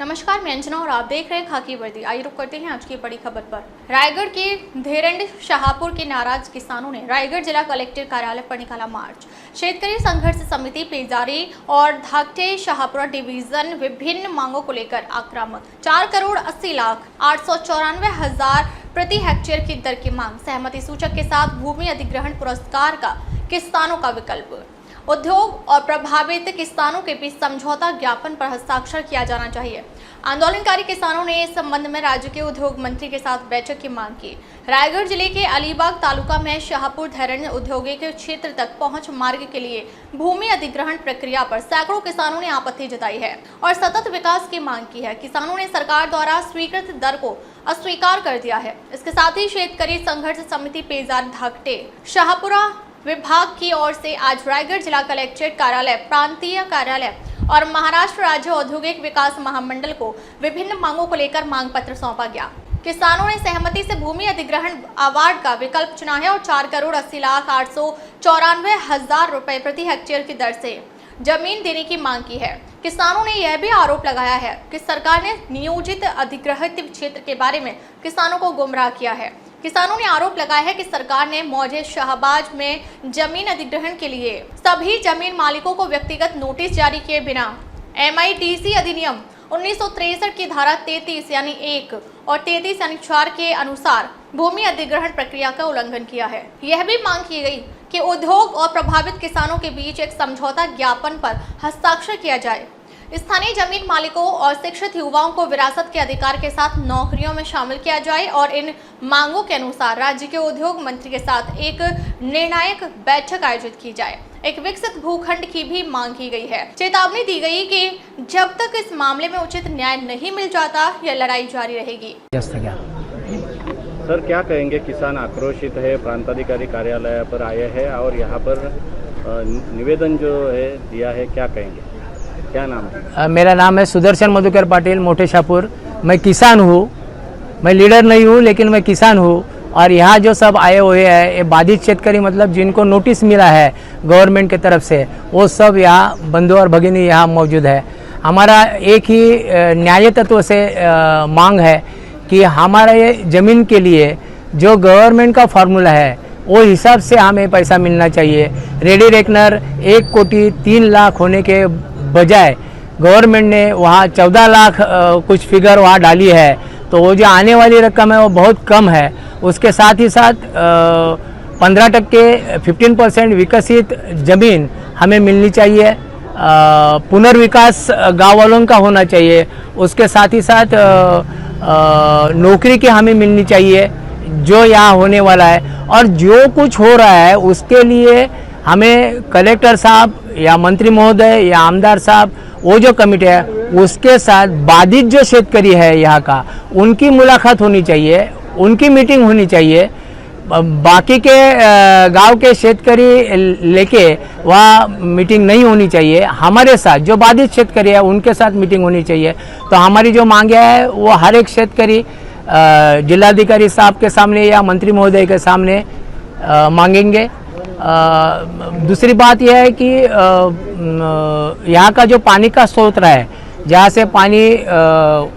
नमस्कार, मैं अंजना और आप देख रहे हैं खाकी वर्दी। आइए रुक करते हैं आज की बड़ी खबर पर। रायगढ़ के धेरंड शाहपुर के नाराज किसानों ने रायगढ़ जिला कलेक्टर कार्यालय पर निकाला मार्च। शेतकरी संघर्ष समिति पेजारी और धाकटे शाहपुरा डिवीजन विभिन्न मांगों को लेकर आक्रामक। 4,80,894,000 प्रति हेक्टेयर की दर की मांग। सहमति सूचक के साथ भूमि अधिग्रहण पुरस्कार का किसानों का विकल्प। उद्योग और प्रभावित किसानों के बीच समझौता ज्ञापन पर हस्ताक्षर किया जाना चाहिए। आंदोलनकारी किसानों ने इस संबंध में राज्य के उद्योग मंत्री के साथ बैठक की मांग की। रायगढ़ जिले के अलीबाग तालुका में शाहपुर धेरंड औद्योगिक क्षेत्र तक पहुंच मार्ग के लिए भूमि अधिग्रहण प्रक्रिया पर सैकड़ों किसानों ने आपत्ति जताई है और सतत विकास की मांग की है। किसानों ने सरकार द्वारा स्वीकृत दर को अस्वीकार कर दिया है। इसके साथ ही शेतकरी संघर्ष समिति पेजार धाकटे शाहपुरा विभाग की ओर से आज रायगढ़ जिला कलेक्ट्रेट कार्यालय, प्रांतीय कार्यालय और महाराष्ट्र राज्य औद्योगिक विकास महामंडल को विभिन्न मांगों को लेकर मांग पत्र सौंपा गया। किसानों ने सहमति से भूमि अधिग्रहण अवार्ड का विकल्प चुना है और 4,80,894,000 रुपए प्रति हेक्टेयर की दर से जमीन देने की मांग की है। किसानों ने यह भी आरोप लगाया है कि सरकार ने नियोजित अधिग्रहित क्षेत्र के बारे में किसानों को गुमराह किया है। किसानों ने आरोप लगाया है कि सरकार ने मौजे शाहबाज में जमीन अधिग्रहण के लिए सभी जमीन मालिकों को व्यक्तिगत नोटिस जारी किए बिना MIDC अधिनियम 1963 की धारा 33 यानी 1 और 33 यानी 4 के अनुसार भूमि अधिग्रहण प्रक्रिया का उल्लंघन किया है। यह भी मांग की गई कि उद्योग और प्रभावित किसानों के बीच एक समझौता ज्ञापन पर हस्ताक्षर किया जाए। स्थानीय जमीन मालिकों और शिक्षित युवाओं को विरासत के अधिकार के साथ नौकरियों में शामिल किया जाए और इन मांगों के अनुसार राज्य के उद्योग मंत्री के साथ एक निर्णायक बैठक आयोजित की जाए। एक विकसित भूखंड की भी मांग की गई है। चेतावनी दी गई कि जब तक इस मामले में उचित न्याय नहीं मिल जाता यह लड़ाई जारी रहेगी। सर, क्या कहेंगे? किसान आक्रोशित है, प्रांताधिकारी कार्यालय पर आए हैं और यहाँ पर निवेदन जो है दिया है, क्या कहेंगे? क्या नाम है? मेरा नाम है सुदर्शन मधुकर पाटिल, मोटे शाहपुर। मैं किसान हूँ, मैं लीडर नहीं हूँ लेकिन मैं किसान हूँ। और यहाँ जो सब आए हुए हैं ये बाधित शेतकरी, मतलब जिनको नोटिस मिला है गवर्नमेंट की तरफ से, वो सब यहाँ बंधु और भगिनी यहाँ मौजूद है। हमारा एक ही न्याय तत्व से मांग है कि हमारा ये ज़मीन के लिए जो गवर्नमेंट का फार्मूला है वो हिसाब से हमें पैसा मिलना चाहिए। रेडी रेकनर 1,03,00,000 होने के बजाय गवर्नमेंट ने वहाँ 14 लाख कुछ फिगर वहाँ डाली है, तो वो जो आने वाली रकम है वो बहुत कम है। उसके साथ ही साथ 15% 15% विकसित ज़मीन हमें मिलनी चाहिए। पुनर्विकास गाँव वालों का होना चाहिए। उसके साथ ही साथ नौकरी की हमें मिलनी चाहिए जो यहाँ होने वाला है। और जो कुछ हो रहा है उसके लिए हमें कलेक्टर साहब या मंत्री महोदय या आमदार साहब, वो जो कमेटी है उसके साथ बाधित जो शेतकरी है यहाँ का, उनकी मुलाकात होनी चाहिए, उनकी मीटिंग होनी चाहिए। बाकी के गांव के शेतकरी लेके वहाँ मीटिंग नहीं होनी चाहिए। हमारे साथ जो बाधित शेतकरी है उनके साथ मीटिंग होनी चाहिए। तो हमारी जो मांगे है वो हर एक शेतकरी जिलाधिकारी साहब के सामने या मंत्री महोदय के सामने मांगेंगे। दूसरी बात यह है कि यहाँ का जो पानी का स्रोत रहा है, जहाँ से पानी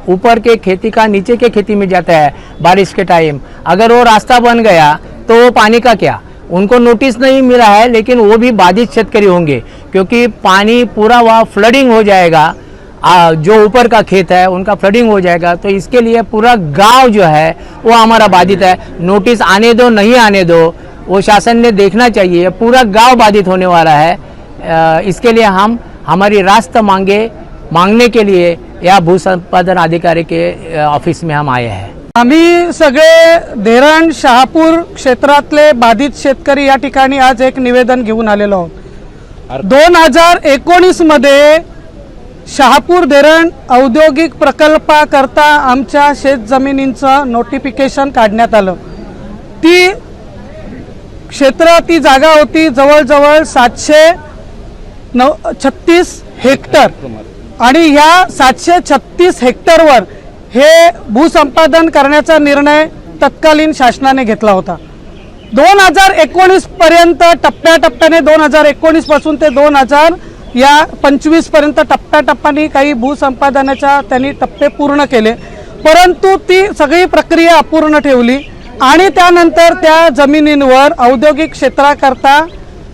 ऊपर के खेती का नीचे के खेती में जाता है बारिश के टाइम, अगर वो रास्ता बन गया तो वो पानी का क्या? उनको नोटिस नहीं मिला है लेकिन वो भी बाधित शेतकरी होंगे क्योंकि पानी पूरा वहाँ फ्लडिंग हो जाएगा। जो ऊपर का खेत है उनका फ्लडिंग हो जाएगा। तो इसके लिए पूरा गांव जो है वो हमारा बाधित है। नोटिस आने दो नहीं आने दो, वो शासन ने देखना चाहिए। पूरा गांव बाधित होने वाला है। इसके लिए हम हमारी रास्ता मांगने के लिए या भू संपादन अधिकारी के ऑफिस में हम आए हैं। आम्ही सगळे धेरंड शहापूर क्षेत्रातले बाधित शेतकरी या ठिकाणी आज एक निवेदन घेऊन आलेलो आहोत। 2019 मध्ये शहापूर धेरंड औद्योगिक प्रकल्पाकरता आमच्या शेतजमिनींचं नोटिफिकेशन काढण्यात आलं। ती क्षेत्र, ती जागा होती जवळजवळ 736 हेक्टर आणि ह्या 736 हेक्टरवर हे भूसंपादन करण्याचा निर्णय तत्कालीन शासनाने घेतला होता। 2019 पर्यंत टप्प्याटप्प्याने 2019 पासून ते या 25 पर्यंत टप्प्याटप्प्याने काही भूसंपादनाच्या त्यांनी टप्पे पूर्ण केले, परंतु ती सगळी प्रक्रिया अपूर्ण ठेवली आणि त्यानंतर त्या जमिनींवर औद्योगिक क्षेत्राकरता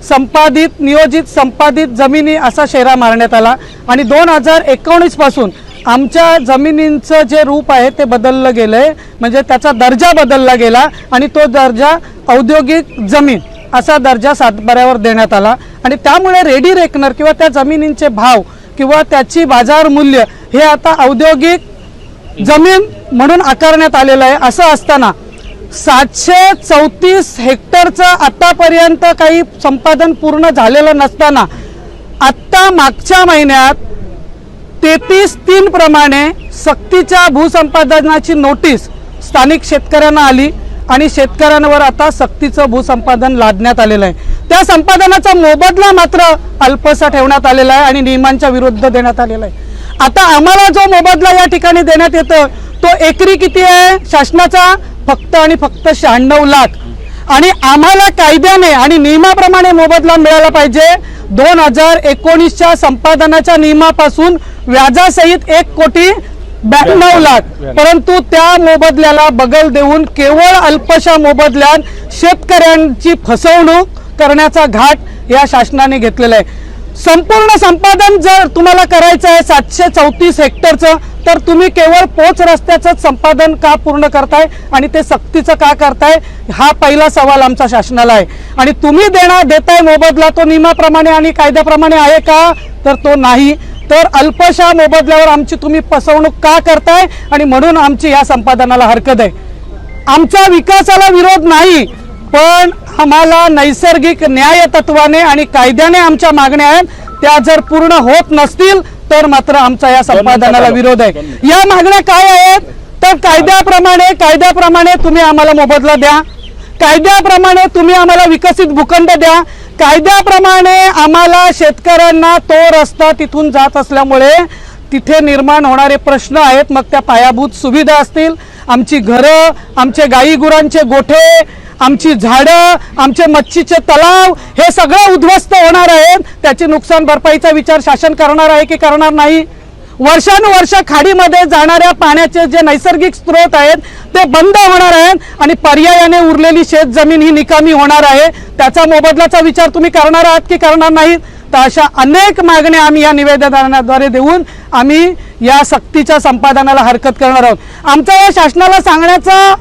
संपादित नियोजित संपादित जमिनी असा शेरा मारण्यात आला आणि 2019 पासून आमच्या जमिनींचं जे रूप आहे ते बदललं गेलं आहे, म्हणजे त्याचा दर्जा बदलला गेला आणि तो दर्जा औद्योगिक जमीन असा दर्जा सातबाऱ्यावर देण्यात आला आणि त्यामुळे रेडी रेकनर किंवा त्या जमिनींचे भाव किंवा त्याची बाजार मूल्य हे आता औद्योगिक जमीन म्हणून आकारण्यात आलेलं आहे। असं असताना 734 हेक्टरचं आतापर्यंत काही संपादन पूर्ण झालेलं नसताना आत्ता मागच्या महिन्यात 33-3 प्रमाणे सक्तीच्या भूसंपादनाची नोटीस स्थानिक शेतकऱ्यांना आली आणि शेतकऱ्यांवर आता सक्तीचं भूसंपादन लादण्यात आलेलं आहे। त्या संपादनाचा मोबदला मात्र अल्पसा ठेवण्यात आलेला आहे आणि नियमांच्या विरुद्ध देण्यात आलेला आहे। आता आम्हाला जो मोबदला या ठिकाणी देण्यात येतो तो एकरी किती आहे शासनाचा? फक्त आणि फक्त 96 लाख आणि आम्हाला कायद्याने आणि नियमाप्रमाणे मोबदला मिळाला पाहिजे 2019च्या संपादनाच्या नियमापासून व्याजासहित 1,92 लाख, परंतु त्या मोबदल्याला बगल देऊन केवळ अल्पशा मोबदल्यात शेतकऱ्यांची फसवणूक करण्याचा घाट या शासनाने घेतलेला आहे। संपूर्ण संपादन जर तुम्हाला करायचं आहे 734 हेक्टरचं तर तुम्ही केवळ पोच रस्त्याचं संपादन का पूर्ण करताय आणि ते सक्तीचं का करताय हा पहिला सवाल आमचा शासनाला आहे। आणि तुम्ही देताय मोबदला तो नियमाप्रमाणे आणि कायद्याप्रमाणे आहे का? तर तो नाही। तर अल्पशा मोबदल्यावर आमची तुम्ही फसवणूक का करताय आणि म्हणून आमची या संपादनाला हरकत आहे। आमचा विकासाला विरोध नाही, पण आम्हाला नैसर्गिक न्याय तत्वाने आणि कायद्याने आमच्या मागण्या आहेत, त्या जर पूर्ण होत नसतील तर मात्र आमचा या संपादनाला विरोध आहे। या मागण्या काय आहेत? तर कायद्याप्रमाणे तुम्ही आम्हाला मोबदला द्या, कायद्याप्रमाणे तुम्ही आम्हाला विकसित भूखंड द्या, कायद्याप्रमाणे आम्हाला शेतकऱ्यांना तो रस्ता तिथून जात असल्यामुळे तिथे निर्माण होणारे प्रश्न आहेत, मग त्या पायाभूत सुविधा असतील, आमची घरं, आमचे गाई गुरांचे गोठे, आमची झाडं, आमचे मच्छीचे तलाव हे सगळं उद्ध्वस्त होणार आहेत, त्याची नुकसान भरपाईचा विचार शासन करणार आहे की करणार नाही? वर्षानुवर्ष खाडीमध्ये जाणाऱ्या पाण्याचे जे नैसर्गिक स्रोत आहेत ते बंद होणार आहेत आणि पर्यायाने उरलेली शेत जमीन ही निकामी होणार आहे, त्याचा मोबदल्याचा विचार तुम्ही करणार आहात की करणार नाहीत? तर अशा अनेक मागण्या आम्ही या निवेदनाद्वारे देऊन आम्ही या सक्तीच्या संपादनाला हरकत करणार आहोत। आमचा या शासनाला सांगण्याचा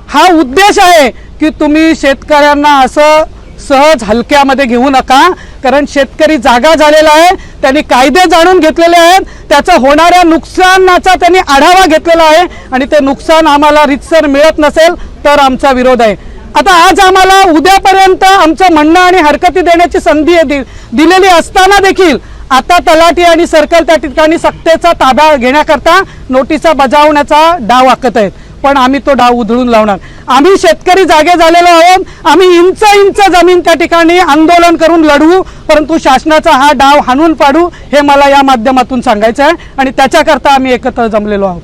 हा उद्देश आहे की तुम्ही शेतकऱ्यांना असं सहज हलक्यामध्ये घेऊ नका, कारण शेतकरी जागा झालेला आहे, त्यांनी कायदे जाणून घेतलेले आहेत, त्याचं होणाऱ्या नुकसानाचा त्यांनी आढावा घेतलेला आहे आणि ते नुकसान आम्हाला रीतसर मिळत नसेल तर आमचा विरोध आहे। आता आज आम्हाला उद्यापर्यंत आमचं म्हणणं आणि हरकती देण्याची संधी दिलेली असताना देखील आता तलाठी आणि सर्कल त्या ठिकाणी सत्तेचा ताबा घेण्याकरता नोटिसा बजावण्याचा डाव आखत आहेत, पण आम्ही तो डाव उधळून लावणार। आम्ही शेतकरी जागे झालेलो आहोत, आम्ही इंच जमीन त्या ठिकाणी आंदोलन करून लढवू, परंतु शासनाचा हा डाव हाणून पाडू हे मला या माध्यमातून सांगायचं आहे आणि त्याच्याकरता आम्ही एकत्र जमलेलो आहोत।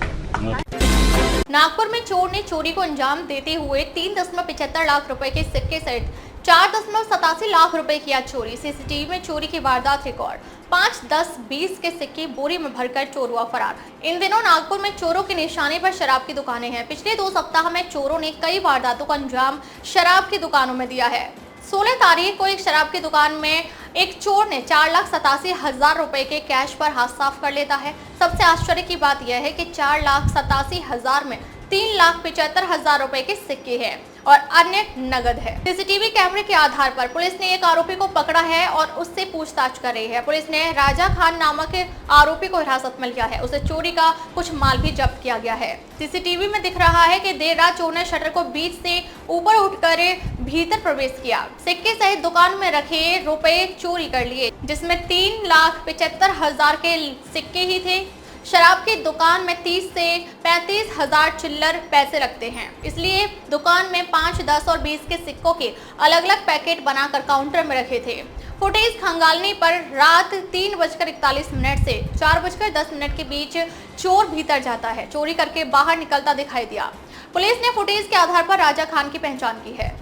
नागपुर में चोर ने चोरी को अंजाम देते हुए 3.75 लाख रुपए के सिक्के सहित 4.87 लाख रुपए किया चोरी। सीसीटीवी में चोरी की वारदात रिकॉर्ड। 5, 10, 20 के सिक्के बोरी में भरकर चोर हुआ फरार। इन दिनों नागपुर में चोरों के निशाने पर शराब की दुकानें हैं। पिछले 2 सप्ताह में चोरों ने कई वारदातों का अंजाम शराब की दुकानों में दिया है। 16 तारीख को एक शराब की दुकान में एक चोर ने 4,87,000 रुपए के कैश पर हाथ साफ कर लेता है। सबसे आश्चर्य की बात यह है कि 4,87,000 में 3,75,000 रुपए के सिक्के हैं और अन्य नगद है। सीसीटीवी कैमरे के आधार पर पुलिस ने एक आरोपी को पकड़ा है और उससे पूछताछ कर रही है। पुलिस ने राजा खान नामक आरोपी को हिरासत में लिया है। उसे चोरी का कुछ माल भी जब्त किया गया है। सीसीटीवी में दिख रहा है कि देर रात चोर ने शटर को बीच से ऊपर उठकर भीतर प्रवेश किया, सिक्के सहित दुकान में रखे रुपए चोरी कर लिए, जिसमें 3,75,000 के सिक्के ही थे। शराब की दुकान में 30 से 35,000 चिल्लर पैसे रखते हैं, इसलिए दुकान में 5, 10 और 20 के सिक्कों के अलग अलग पैकेट बनाकर काउंटर में रखे थे। फुटेज खंगालने पर रात 3:41 से 4:10 के बीच चोर भीतर जाता है, चोरी करके बाहर निकलता दिखाई दिया। पुलिस ने फुटेज के आधार पर राजा खान की पहचान की है।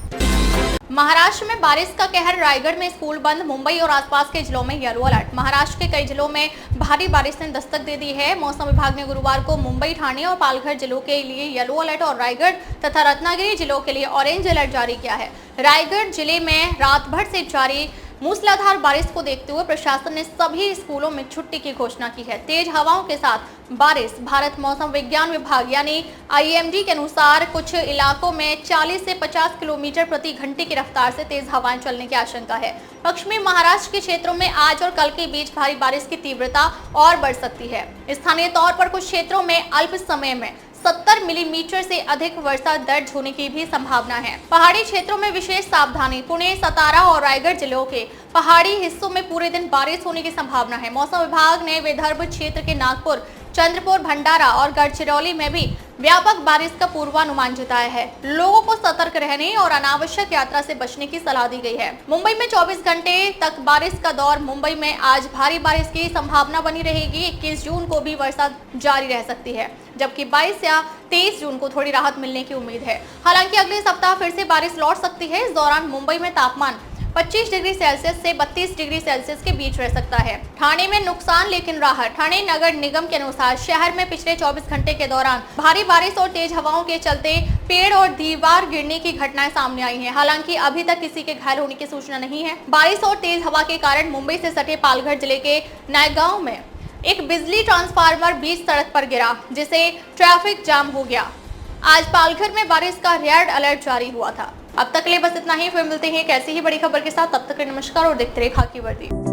महाराष्ट्र में बारिश का कहर, रायगढ़ में स्कूल बंद, मुंबई और आसपास के जिलों में येलो अलर्ट। महाराष्ट्र के कई जिलों में भारी बारिश ने दस्तक दे दी है। मौसम विभाग ने गुरुवार को मुंबई, ठाणे और पालघर जिलों के लिए येलो अलर्ट और रायगढ़ तथा रत्नागिरी जिलों के लिए ऑरेंज अलर्ट जारी किया है। रायगढ़ जिले में रात भर से जारी मूसलाधार बारिश को देखते हुए प्रशासन ने सभी स्कूलों में छुट्टी की घोषणा की है। तेज हवाओं के साथ बारिश, भारत मौसम विज्ञान विभाग यानी IMD के अनुसार कुछ इलाकों में 40 से 50 किलोमीटर प्रति घंटे की रफ्तार से तेज हवाएं चलने की आशंका है। पश्चिमी महाराष्ट्र के क्षेत्रों में आज और कल के बीच भारी बारिश की तीव्रता और बढ़ सकती है। स्थानीय तौर पर कुछ क्षेत्रों में अल्प समय में 70 मिलीमीटर से अधिक वर्षा दर्ज होने की भी संभावना है। पहाड़ी क्षेत्रों में विशेष सावधानी, पुणे, सतारा और रायगढ़ जिलों के पहाड़ी हिस्सों में पूरे दिन बारिश होने की संभावना है। मौसम विभाग ने विदर्भ क्षेत्र के नागपुर, चंद्रपुर, भंडारा और गढ़चिरौली में भी व्यापक बारिश का पूर्वानुमान जताया है। लोगों को सतर्क रहने और अनावश्यक यात्रा से बचने की सलाह दी गई है। मुंबई में 24 घंटे तक बारिश का दौर। मुंबई में आज भारी बारिश की संभावना बनी रहेगी। 21 जून को भी वर्षा जारी रह सकती है, जबकि 22 या 23 जून को थोड़ी राहत मिलने की उम्मीद है। हालांकि अगले सप्ताह फिर से बारिश लौट सकती है। इस दौरान मुंबई में तापमान 25 डिग्री सेल्सियस से 32 डिग्री सेल्सियस के बीच रह सकता है। ठाणे में नुकसान लेकिन राहत। ठाणे नगर निगम के अनुसार शहर में पिछले 24 घंटे के दौरान भारी बारिश और तेज हवाओं के चलते पेड़ और दीवार गिरने की घटनाएं सामने आई हैं। हालांकि अभी तक किसी के घायल होने की सूचना नहीं है। बारिश और तेज हवा के कारण मुंबई से सटे पालघर जिले के नायगांव में एक बिजली ट्रांसफार्मर बीच सड़क पर गिरा, जिससे ट्रैफिक जाम हो गया। आज पालघर में बारिश का रेड अलर्ट जारी हुआ था। अब तक के लिए बस इतना ही। फिर मिलते हैं एक ऐसी ही बड़ी खबर के साथ। तब तक के लिए नमस्कार और देखते रहिए खाकी वर्दी।